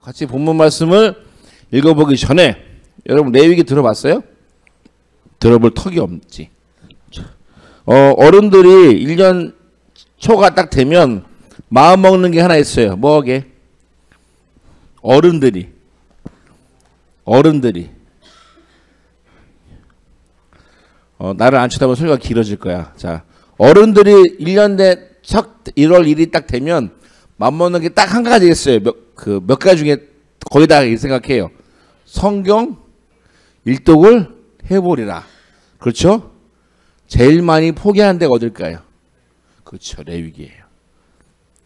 같이 본문 말씀을 읽어보기 전에 여러분 레위기 들어봤어요? 들어볼 턱이 없지. 어른들이 1년 초가 딱 되면 마음 먹는 게 하나 있어요. 뭐게? 어른들이 나를 안 쳐다보면 소리가 길어질 거야. 자, 어른들이 1년 내 첫 1월 1일 딱 되면 마음 먹는 게 딱 한 가지 있어요. 몇 가지 중에 거의 다 생각해요. 성경 일독을 해보리라. 그렇죠? 제일 많이 포기하는 데가 어딜까요? 그렇죠. 레위기예요.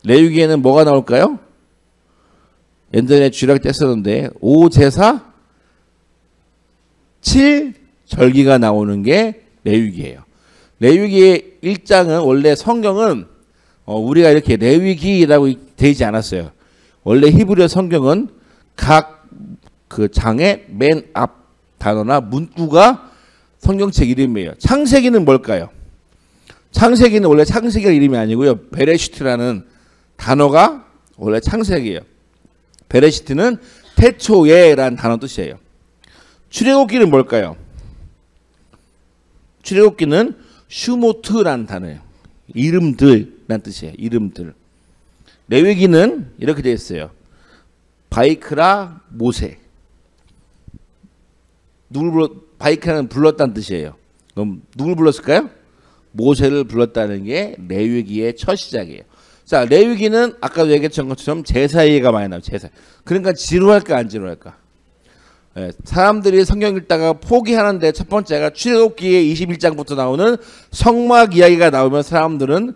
레위기에는 뭐가 나올까요? 옛날에 주일학 때 썼는데 5제사 7절기가 나오는 게 레위기예요. 레위기의 1장은 원래 성경은 우리가 이렇게 레위기라고 되지 않았어요. 원래 히브리어 성경은 각 그 장의 맨 앞 단어나 문구가 성경책 이름이에요. 창세기는 뭘까요? 창세기는 원래 창세기가 이름이 아니고요. 베레시트라는 단어가 원래 창세기예요. 베레시트는 태초에라는 단어 뜻이에요. 출애굽기는 뭘까요? 출애굽기는 슈모트라는 단어예요. 이름들이라는 뜻이에요. 이름들. 레위기는 이렇게 되어 있어요. 바이크라 모세. 바이크라는 불렀다는 뜻이에요. 그럼 누굴 불렀을까요? 모세를 불렀다는 게 레위기의 첫 시작이에요. 자, 레위기는 아까도 얘기했던 것처럼 제사 얘기가 많이 나와요. 제사. 그러니까 지루할까 안 지루할까? 네, 사람들이 성경 읽다가 포기하는데 첫 번째가 출애굽기의 21장부터 나오는 성막 이야기가 나오면 사람들은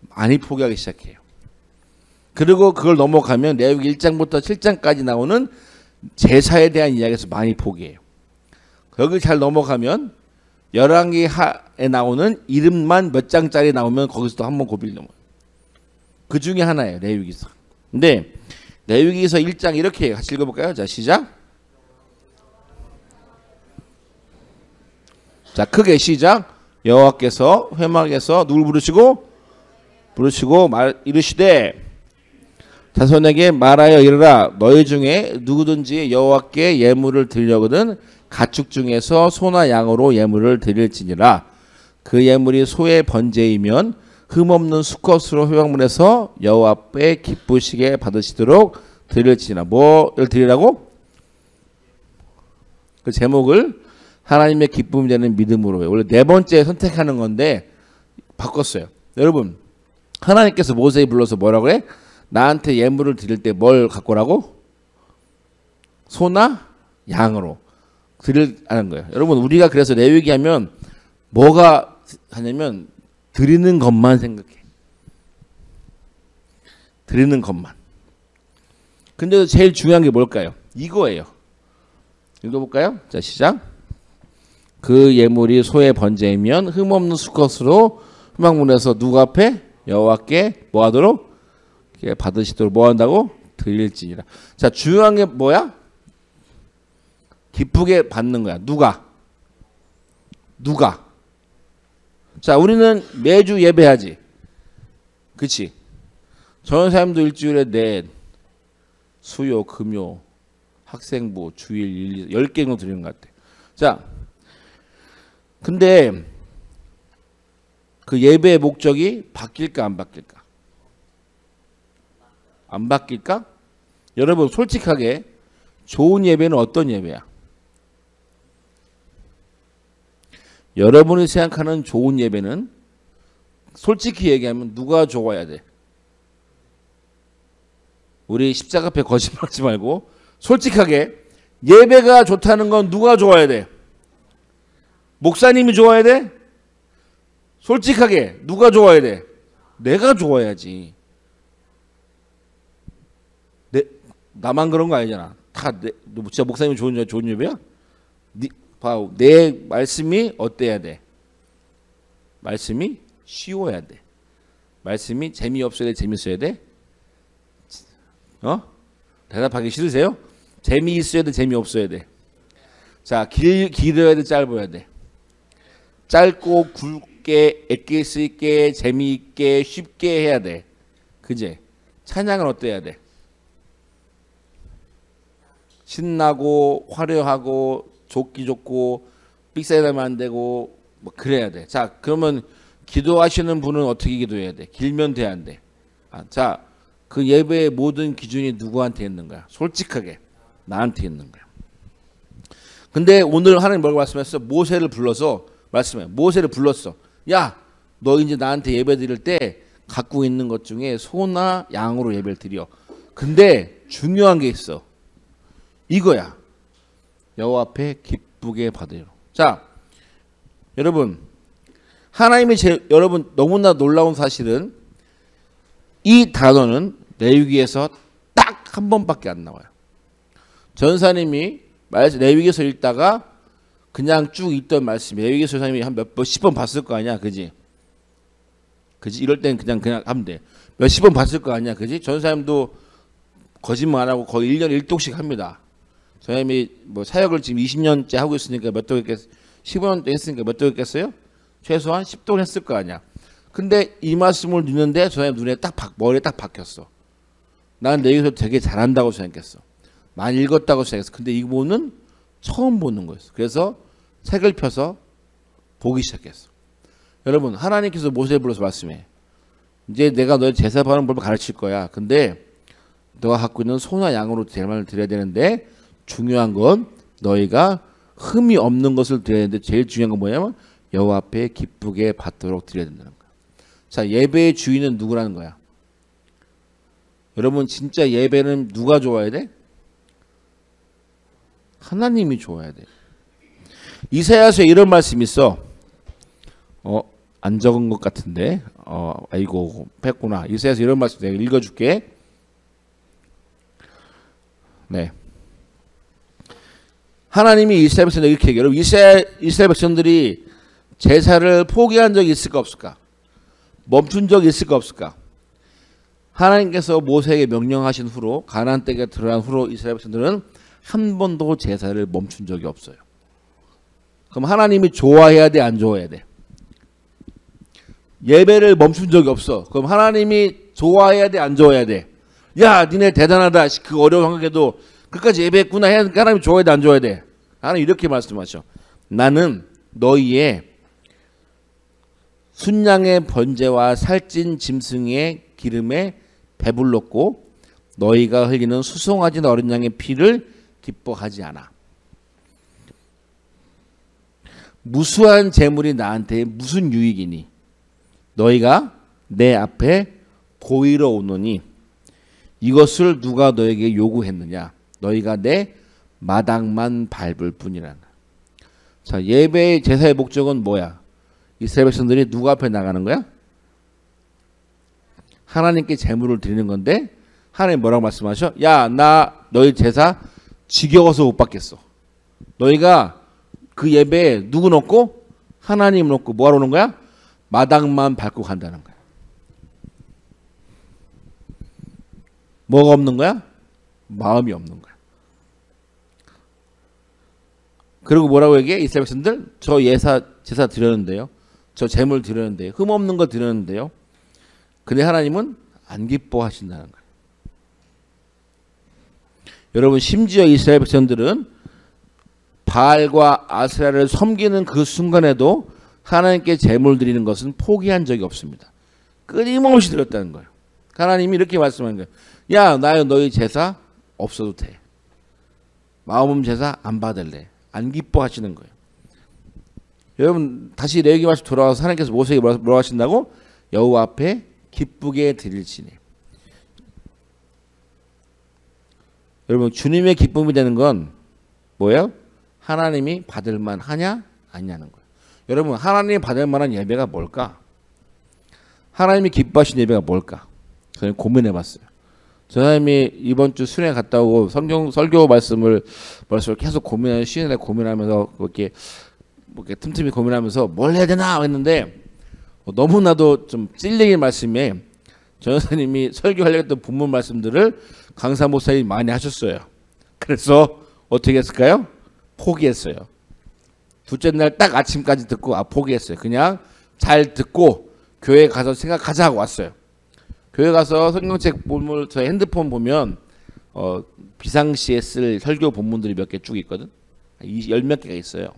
많이 포기하기 시작해요. 그리고 그걸 넘어가면 레위기 1장부터 7장까지 나오는 제사에 대한 이야기에서 많이 포기해요. 거기 잘 넘어가면 열왕기하에 나오는 이름만 몇 장짜리 나오면 거기서도 한번 고비를 넘어요. 그 중에 하나예요. 레위기서. 근데 레위기서 1장 이렇게 같이 읽어볼까요? 자, 시작. 자, 크게 시작. 여호와께서 회막에서 누굴 부르시고 이르시되 자손에게 말하여 이르라. 너희 중에 누구든지 여호와께 예물을 드리려거든 가축 중에서 소나 양으로 예물을 드릴지니라. 그 예물이 소의 번제이면 흠없는 수컷으로 회막문에서 여호와 앞에 기쁘시게 받으시도록 드릴지니라. 뭐를 드리라고? 그 제목을 하나님의 기쁨이 되는 믿음으로. 원래 네 번째 선택하는 건데 바꿨어요. 여러분, 하나님께서 모세에 불러서 뭐라고 해? 나한테 예물을 드릴 때 뭘 갖고 오라고? 소나 양으로 드리라는 거예요. 여러분, 우리가 그래서 레위기 하면 뭐가 하냐면 드리는 것만 생각해. 드리는 것만. 근데 제일 중요한 게 뭘까요? 이거예요. 읽어볼까요? 자, 시작. 그 예물이 소의 번제이면 흠없는 수컷으로 회막문에서 누구 앞에? 여호와께 뭐 하도록? 받으시도록 뭐 한다고? 드릴지니라. 자, 중요한 게 뭐야? 기쁘게 받는 거야. 누가? 자, 우리는 매주 예배하지. 그치? 전사님도 일주일에 넷, 수요, 금요, 학생부, 주일, 10개 정도 드리는 것 같아. 자, 근데 그 예배의 목적이 바뀔까 안 바뀔까? 안 바뀔까? 여러분, 솔직하게 좋은 예배는 어떤 예배야? 여러분이 생각하는 좋은 예배는 솔직히 얘기하면 누가 좋아야 돼? 우리 십자가 앞에 거짓말하지 말고 솔직하게 예배가 좋다는 건 누가 좋아야 돼? 목사님이 좋아야 돼? 솔직하게 누가 좋아야 돼? 내가 좋아야지. 나만 그런 거 아니잖아. 다 진짜 목사님이 좋은 예배야? 내 말씀이 어때야 돼? 말씀이 쉬워야 돼. 말씀이 재미없어야 돼? 재밌어야 돼? 대답하기 싫으세요? 재미있어야 돼? 재미없어야 돼? 자, 길어야 돼? 짧아야 돼? 짧고 굵게 애낄 수 있게 재미있게 쉽게 해야 돼. 그제? 찬양은 어때야 돼? 신나고 화려하고 좋기 좋고 삑사리나면 안 되고 뭐 그래야 돼. 자, 그러면 기도하시는 분은 어떻게 기도해야 돼? 길면 돼야 안 돼? 자, 그 예배의 모든 기준이 누구한테 있는 거야? 솔직하게 나한테 있는 거야. 근데 오늘 하나님 뭐라고 말씀했어? 모세를 불러서 말씀해. 모세를 불렀어. 야, 너 이제 나한테 예배 드릴 때 갖고 있는 것 중에 소나 양으로 예배를 드려. 근데 중요한 게 있어. 이거야. 여호와 앞에 기쁘게 받으려. 자, 여러분, 하나님이 여러분 너무나 놀라운 사실은 이 단어는 레위기에서 딱 한 번밖에 안 나와요. 전사님이 레위기에서 읽다가 그냥 쭉 읽던 말씀, 레위기에서 전사님이 한 몇십 번 봤을 거 아니야, 그지? 그지? 이럴 땐 그냥 하면 돼. 몇십 번 봤을 거 아니야, 그지? 전사님도 거짓말 안 하고 거의 1년에 1독씩 합니다. 전사님이 뭐 사역을 지금 20년째 하고 있으니까 몇 독 했겠어요? 15년 했으니까 몇 독 했겠어요? 최소한 10독 했을 거 아니야. 근데 이 말씀을 듣는데 전사님 눈에 머리에 딱 박혔어. 나는 레위기서 되게 잘한다고 생각했어. 많이 읽었다고 생각했어. 근데 이거는 처음 보는 거였어. 그래서 책을 펴서 보기 시작했어. 여러분, 하나님께서 모세를 불러서 말씀해. 이제 내가 너의 제사 바르는 법을 가르칠 거야. 근데 너가 갖고 있는 소나 양으로 제사를 드려야 되는데 중요한 건 너희가 흠이 없는 것을 드려야 되는데 제일 중요한 건 뭐냐면 여호와 앞에 기쁘게 받도록 드려야 된다는 거야. 자, 예배의 주인은 누구라는 거야? 여러분, 진짜 예배는 누가 좋아해야 돼? 하나님이 좋아야 돼. 이사야서에 이런 말씀이 있어. 안 적은 것 같은데. 아이고, 뺐구나. 이사야서 이런 말씀 내가 읽어줄게. 네. 하나님이 이스라엘 백성들 이렇게 얘기해요. 여러분, 이스라엘 백성들이 제사를 포기한 적이 있을까 없을까? 멈춘 적이 있을까 없을까? 하나님께서 모세에게 명령하신 후로 가나안 땅에 들어간 후로 이스라엘 백성들은 한 번도 제사를 멈춘 적이 없어요. 그럼 하나님이 좋아해야 돼, 안 좋아해야 돼? 예배를 멈춘 적이 없어. 그럼 하나님이 좋아해야 돼, 안 좋아해야 돼? 야, 니네 대단하다. 그 어려운 환경에도 끝까지 예배했구나. 하나님이 좋아해야 돼, 안 좋아해야 돼? 하나님 이렇게 말씀하셔. 나는 너희의 순양의 번제와 살찐 짐승의 기름에 배불렀고 너희가 흘리는 수송아지 어린 양의 피를 기뻐하지 않아. 무수한 재물이 나한테 무슨 유익이니? 너희가 내 앞에 보이러 오노니 이것을 누가 너에게 요구했느냐? 너희가 내 마당만 밟을 뿐이라나. 자, 예배의 제사의 목적은 뭐야? 이스라엘 백성들이 누구 앞에 나가는 거야? 하나님께 제물을 드리는 건데 하나님 뭐라고 말씀하셔? 야, 나 너희 제사 지겨워서 못 받겠어. 너희가 그 예배에 누구 넣고? 하나님 넣고 뭐하러 오는 거야? 마당만 밟고 간다는 거야. 뭐가 없는 거야? 마음이 없는 거야. 그리고 뭐라고 얘기해? 이스라엘 백성들 저 제사 드렸는데요. 저 제물 드렸는데요. 흠 없는 거 드렸는데요. 근데 하나님은 안 기뻐하신다는 거예요. 여러분, 심지어 이스라엘 백성들은 바알과 아세라를 섬기는 그 순간에도 하나님께 제물 드리는 것은 포기한 적이 없습니다. 끊임없이 드렸다는 거예요. 하나님이 이렇게 말씀하는 거예요. 야, 나요 너희 제사 없어도 돼. 마음 제사 안 받을래. 안 기뻐하시는 거예요. 여러분, 다시 레위기 말씀 돌아와서 하나님께서 모세에게 뭐라고 하신다고? 여호와 앞에 기쁘게 드릴지니. 여러분, 주님의 기쁨이 되는 건 뭐예요? 하나님이 받을 만하냐 아니냐는 거예요. 여러분, 하나님이 받을 만한 예배가 뭘까? 하나님이 기뻐하시는 예배가 뭘까? 저는 고민해 봤어요. 저님이 이번 주 수련회 갔다 오고 설교 말씀을 계속 고민하는 쉬는 날 고민하면서 이렇게 틈틈이 고민하면서 뭘 해야 되나 했는데 너무나도 좀 찔리는 말씀에 전사님이 설교하려고 했던 본문 말씀들을 강사 목사님이 많이 하셨어요. 그래서 어떻게 했을까요? 포기했어요. 둘째 날 딱 아침까지 듣고 포기했어요. 그냥 잘 듣고 교회 가서 생각하자 하고 왔어요. 교회 가서 성경책 본문 저 핸드폰 보면 비상시에 쓸 설교 본문들이 몇 개 쭉 있거든. 10몇 개가 있어요.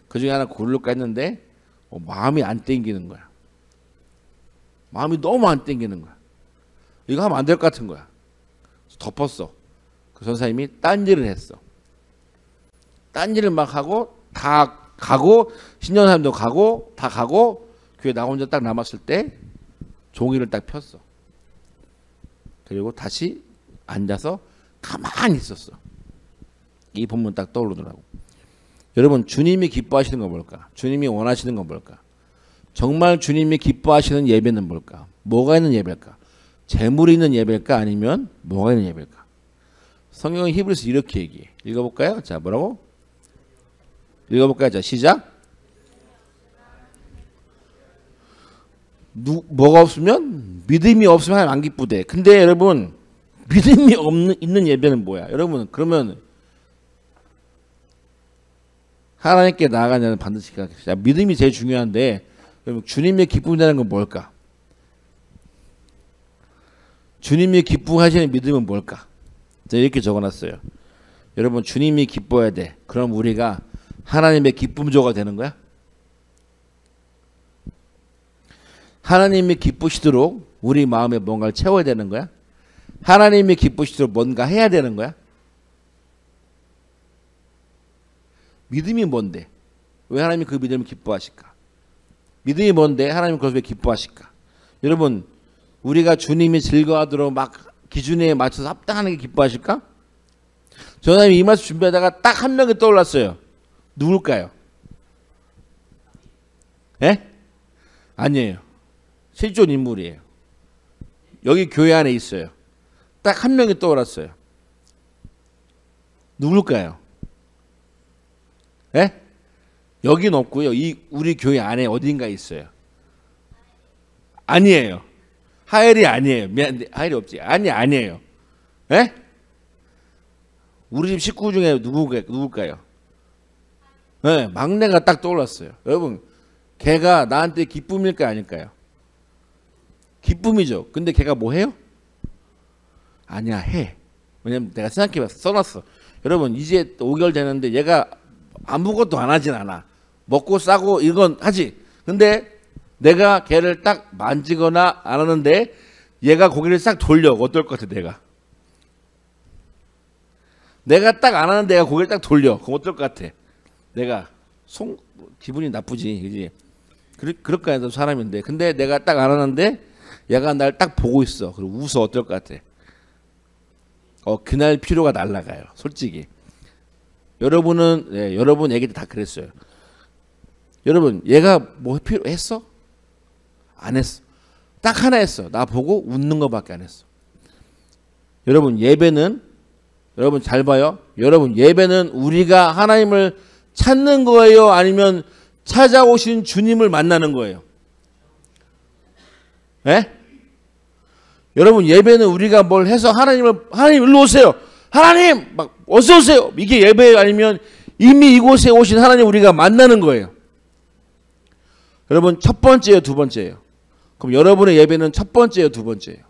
그 중에 하나 고를까 했는데 마음이 안 땡기는 거야. 마음이 너무 안 땡기는 거야. 이거 하면 안 될 것 같은 거야. 덮었어. 그 선생님이 딴일을 했어. 딴일을 막 하고 다 가고 신년사님도 가고 다 가고 교회 나 혼자 딱 남았을 때 종이를 딱 폈어. 그리고 다시 앉아서 가만히 있었어. 이 본문 딱 떠오르더라고. 여러분, 주님이 기뻐하시는 건 뭘까? 주님이 원하시는 건 뭘까? 정말 주님이 기뻐하시는 예배는 뭘까? 뭐가 있는 예배일까? 재물이 있는 예배일까? 아니면 뭐가 있는 예배일까? 성경은 히브리서 이렇게 얘기해. 읽어볼까요? 자, 뭐라고? 읽어볼까요? 자, 시작. 뭐가 없으면? 믿음이 없으면 하나님 안 기쁘대. 근데 여러분, 믿음이 있는 예배는 뭐야? 여러분, 그러면 하나님께 나아가냐는 반드시 생각해요. 믿음이 제일 중요한데, 여러분, 주님의 기쁨이라는 건 뭘까? 주님이 기뻐하시는 믿음은 뭘까? 제가 이렇게 적어놨어요. 여러분, 주님이 기뻐해야 돼. 그럼 우리가 하나님의 기쁨조가 되는 거야? 하나님이 기쁘시도록 우리 마음에 뭔가를 채워야 되는 거야? 하나님이 기쁘시도록 뭔가 해야 되는 거야? 믿음이 뭔데? 왜 하나님이 그 믿음을 기뻐하실까? 믿음이 뭔데 하나님이 그것을 왜 기뻐하실까? 여러분, 우리가 주님이 즐거워하도록 막 기준에 맞춰서 합당하는 게 기뻐하실까? 전하님이 이 말씀 준비하다가 딱 한 명이 떠올랐어요. 누굴까요? 예? 아니에요. 실존 인물이에요. 여기 교회 안에 있어요. 딱 한 명이 떠올랐어요. 누굴까요? 예? 여긴 없고요. 우리 교회 안에 어딘가에 있어요. 아니에요. 하엘이 아니에요. 미안한데 하엘이 없지. 아니에요. 예? 우리 집 식구 중에 누굴까요? 예, 막내가 딱 떠올랐어요. 여러분, 걔가 나한테 기쁨일까 아닐까요? 기쁨이죠. 근데 걔가 뭐 해요? 아니야, 해. 왜냐면 내가 생각해봤어. 써놨어. 여러분, 이제 5개월 되는데 얘가 아무것도 안 하진 않아. 먹고 싸고 이건 하지. 근데 내가 걔를 딱 만지거나 안 하는데 얘가 고개를 싹 돌려. 어떨 것 같아, 내가 딱 안 하는데 얘가 고개를 딱 돌려. 그럼 어떨 것 같아? 내가 기분이 나쁘지. 그지? 그럴까 해도 사람인데. 근데 내가 딱 안 하는데 얘가 날 딱 보고 있어. 그리고 웃어. 어떨 것 같아? 그날 피로가 날아가요. 솔직히. 여러분은, 네, 여러분 얘기도 다 그랬어요. 여러분, 얘가 뭐 했어? 안 했어. 딱 하나 했어. 나 보고 웃는 것밖에 안 했어. 여러분, 예배는, 여러분 잘 봐요. 여러분, 예배는 우리가 하나님을 찾는 거예요? 아니면 찾아오신 주님을 만나는 거예요? 예? 여러분, 예배는 우리가 뭘 해서 하나님 일로 오세요. 하나님 막 어서 오세요. 이게 예배예요? 아니면 이미 이곳에 오신 하나님 우리가 만나는 거예요? 여러분, 첫 번째예요, 두 번째예요? 그럼 여러분의 예배는 첫 번째예요, 두 번째예요?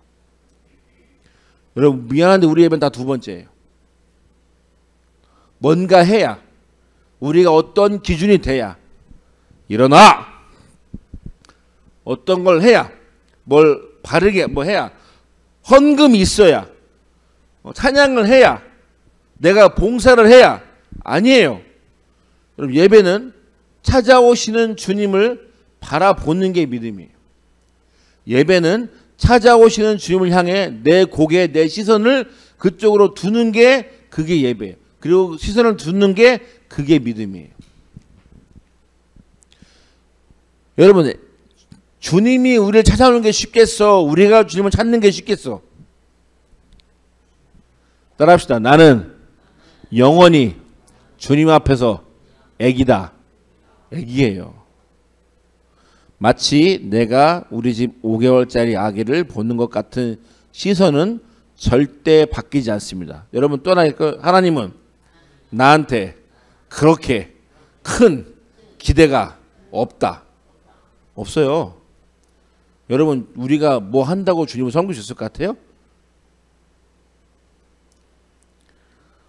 여러분, 미안한데 우리 예배는 다 두 번째예요. 뭔가 해야, 우리가 어떤 기준이 돼야 일어나. 어떤 걸 해야, 뭘 바르게 뭐 해야, 헌금이 있어야, 찬양을 해야, 내가 봉사를 해야. 아니에요. 여러분, 예배는 찾아오시는 주님을 바라보는 게 믿음이에요. 예배는 찾아오시는 주님을 향해 내 고개, 내 시선을 그쪽으로 두는 게 그게 예배예요. 그리고 시선을 두는 게 그게 믿음이에요. 여러분, 주님이 우리를 찾아오는 게 쉽겠어? 우리가 주님을 찾는 게 쉽겠어? 따라합시다. 나는 영원히 주님 앞에서 애기다. 애기예요. 마치 내가 우리 집 5개월짜리 아기를 보는 것 같은 시선은 절대 바뀌지 않습니다. 여러분, 또 하나님은 나한테 그렇게 큰 기대가 없다. 없어요. 여러분, 우리가 뭐 한다고 주님을 섬기셨을 것 같아요?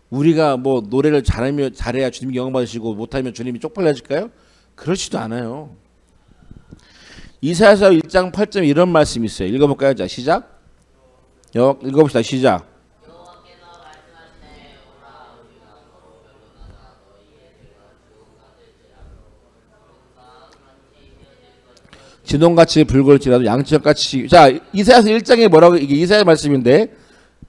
우리가 뭐 노래를 잘해야 주님이 영광 받으시고 못하면 주님이 쪽팔려질까요? 그렇지도 않아요. 이사야서 1장 8절 이런 말씀이 있어요. 읽어볼까요? 자, 시작. 읽어봅시다. 시작. 진홍같이 붉을지라도 양치역같이. 자, 이사야서 1장에 뭐라고, 이게 이사야 말씀인데,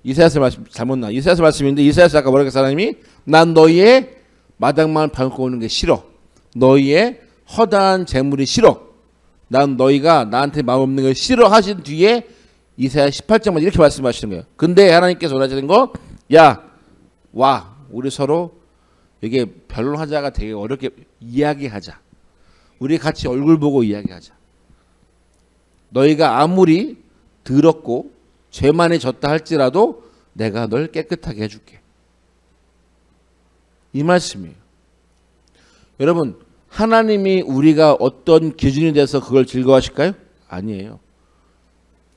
이사야서 말씀 잘못 나. 이사야서 말씀인데, 이사야서 아까 뭐라고 했어? 하나님이 난 너희의 마당만 밟고 오는 게 싫어. 너희의 허다한 재물이 싫어. 난 너희가 나한테 마음 없는 걸 싫어하신 뒤에 이사야 18장만 이렇게 말씀하시는 거예요. 근데 하나님께서 원하시는 거, 야, 와, 우리 서로 이게 변론하자가 되게 어렵게 이야기하자. 우리 같이 얼굴 보고 이야기하자. 너희가 아무리 더럽고 죄만에 졌다 할지라도 내가 널 깨끗하게 해줄게. 이 말씀이에요. 여러분, 하나님이 우리가 어떤 기준이 돼서 그걸 즐거워하실까요? 아니에요.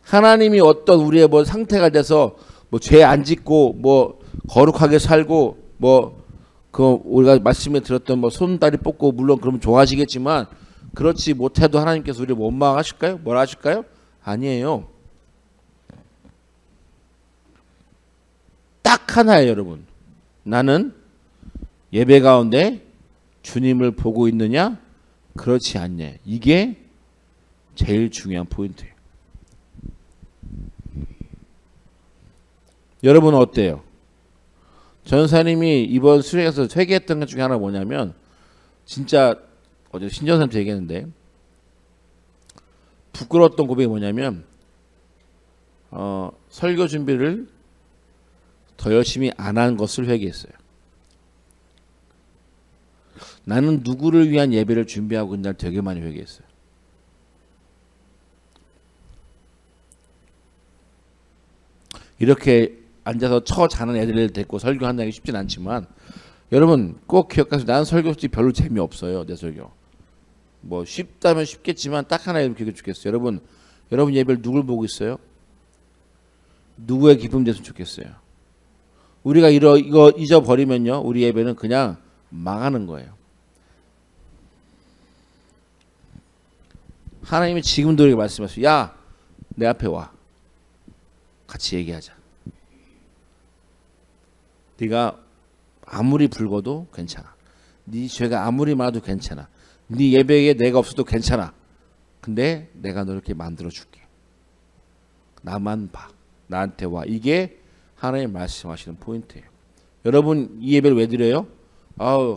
하나님이 어떤 우리의 뭐 상태가 돼서 뭐 죄 안 짓고 뭐 거룩하게 살고 뭐 그 우리가 말씀에 들었던 뭐 손다리 뽑고 물론 그러면 좋아하시겠지만 그렇지 못해도 하나님께서 우리를 원망하실까요? 뭐라 하실까요? 아니에요. 딱 하나예요, 여러분. 나는 예배 가운데 주님을 보고 있느냐? 그렇지 않냐. 이게 제일 중요한 포인트예요. 여러분은 어때요? 전사님이 이번 수련에서 회개했던 것 중에 하나 뭐냐면 진짜 어제 신전사님한테 얘기했는데 부끄러웠던 고백이 뭐냐면 설교 준비를 더 열심히 안 한 것을 회개했어요. 나는 누구를 위한 예배를 준비하고 있나 되게 많이 회개했어요. 이렇게 앉아서 자는 애들을 데리고 설교한다는 게 쉽진 않지만 여러분 꼭 기억하세요. 나는 설교 솔직히 별로 재미없어요. 내 설교. 뭐 쉽다면 쉽겠지만 딱 하나 이렇게 좋겠어요. 여러분 예배를 누굴 보고 있어요? 누구의 기쁨 됐으면 좋겠어요. 우리가 이거 잊어버리면요. 우리 예배는 그냥 망하는 거예요. 하나님이 지금도 이렇게 말씀하세요. 야, 내 앞에 와. 같이 얘기하자. 네가 아무리 붉어도 괜찮아. 네 죄가 아무리 많아도 괜찮아. 네 예배에 내가 없어도 괜찮아. 근데 내가 너 이렇게 만들어 줄게. 나만 봐. 나한테 와. 이게 하나님 말씀하시는 포인트예요. 여러분 이 예배를 왜 드려요?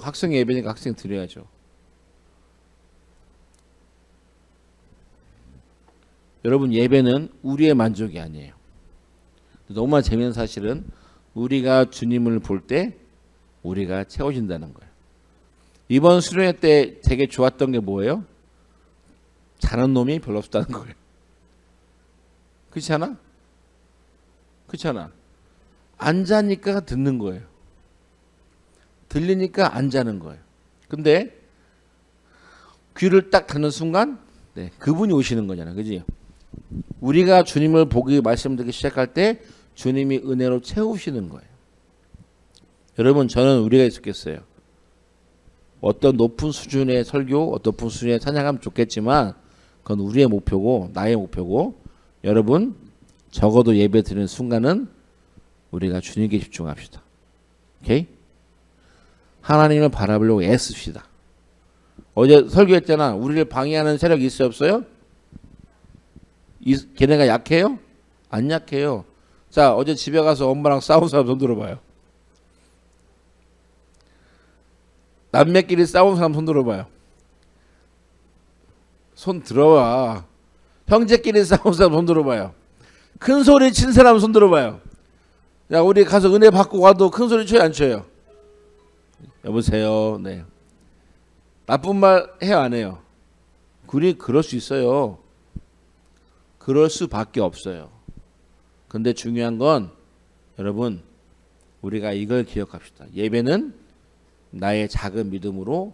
학생 예배니까 학생 드려야죠. 여러분 예배는 우리의 만족이 아니에요. 너무나 재미있는 사실은 우리가 주님을 볼 때 우리가 채워진다는 거예요. 이번 수련회 때 되게 좋았던 게 뭐예요? 자는 놈이 별로 없다는 거예요. 그렇지 않아? 그렇지 않아? 안 자니까 듣는 거예요. 들리니까 안 자는 거예요. 근데 귀를 딱 닫는 순간 그분이 오시는 거잖아. 그지? 우리가 주님을 보기 말씀드리기 시작할 때 주님이 은혜로 채우시는 거예요. 여러분 저는 우리가 있었겠어요. 어떤 높은 수준의 설교, 어떤 높은 수준의 찬양하면 좋겠지만 그건 우리의 목표고 나의 목표고 여러분 적어도 예배 드리는 순간은 우리가 주님께 집중합시다. 오케이? 하나님을 바라보려고 애씁시다. 어제 설교했잖아. 우리를 방해하는 세력이 있어요 없어요? 걔네가 약해요? 안 약해요. 자 어제 집에 가서 엄마랑 싸운 사람 손 들어봐요. 남매끼리 싸운 사람 손 들어봐요. 손 들어봐. 형제끼리 싸운 사람 손 들어봐요. 큰 소리 친 사람 손 들어봐요. 야 우리 가서 은혜 받고 와도 큰 소리 쳐요 안 쳐요? 여보세요. 네. 나쁜 말 해요 안 해요? 그럴 수 있어요. 그럴 수밖에 없어요. 근데 중요한 건 여러분 우리가 이걸 기억합시다. 예배는 나의 작은 믿음으로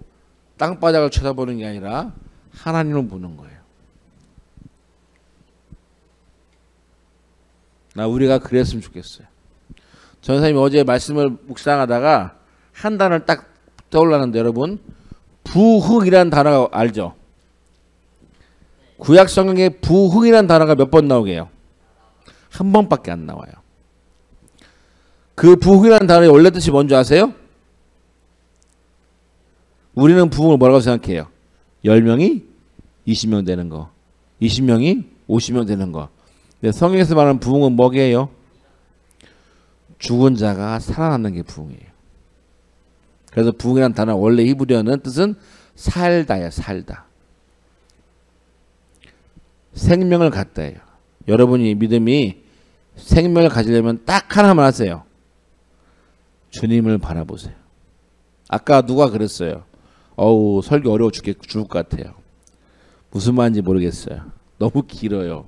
땅바닥을 쳐다보는 게 아니라 하나님을 보는 거예요. 우리가 그랬으면 좋겠어요. 전사님이 어제 말씀을 묵상하다가 한 단어를 딱 떠올랐는데 여러분 부흥이라는 단어 알죠? 구약 성경에 부흥이라는 단어가 몇 번 나오게 해요? 한 번밖에 안 나와요. 그 부흥이라는 단어의 원래 뜻이 뭔지 아세요? 우리는 부흥을 뭐라고 생각해요? 10명이 20명 되는 거, 20명이 50명 되는 거. 근데 성경에서 말하는 부흥은 뭐게요? 죽은 자가 살아나는 게 부흥이에요. 그래서 부흥이라는 단어 원래 히브리어는 뜻은 살다예요. 살다. 생명을 갖다예요. 여러분이 믿음이 생명을 가지려면 딱 하나만 하세요. 주님을 바라보세요. 아까 누가 그랬어요. 어우 설교 어려워 죽을 것 같아요. 무슨 말인지 모르겠어요. 너무 길어요.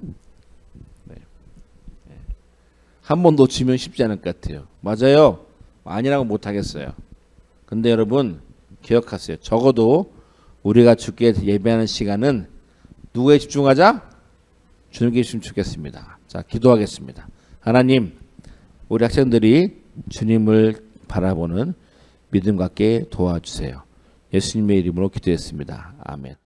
네. 한 번 놓치면 쉽지 않을 것 같아요. 맞아요. 아니라고 못하겠어요. 근데 여러분 기억하세요. 적어도 우리가 주께 예배하는 시간은 누구에 집중하자? 주님께 집중하겠습니다. 자, 기도하겠습니다. 하나님, 우리 학생들이 주님을 바라보는 믿음 갖게 도와주세요. 예수님의 이름으로 기도했습니다. 아멘.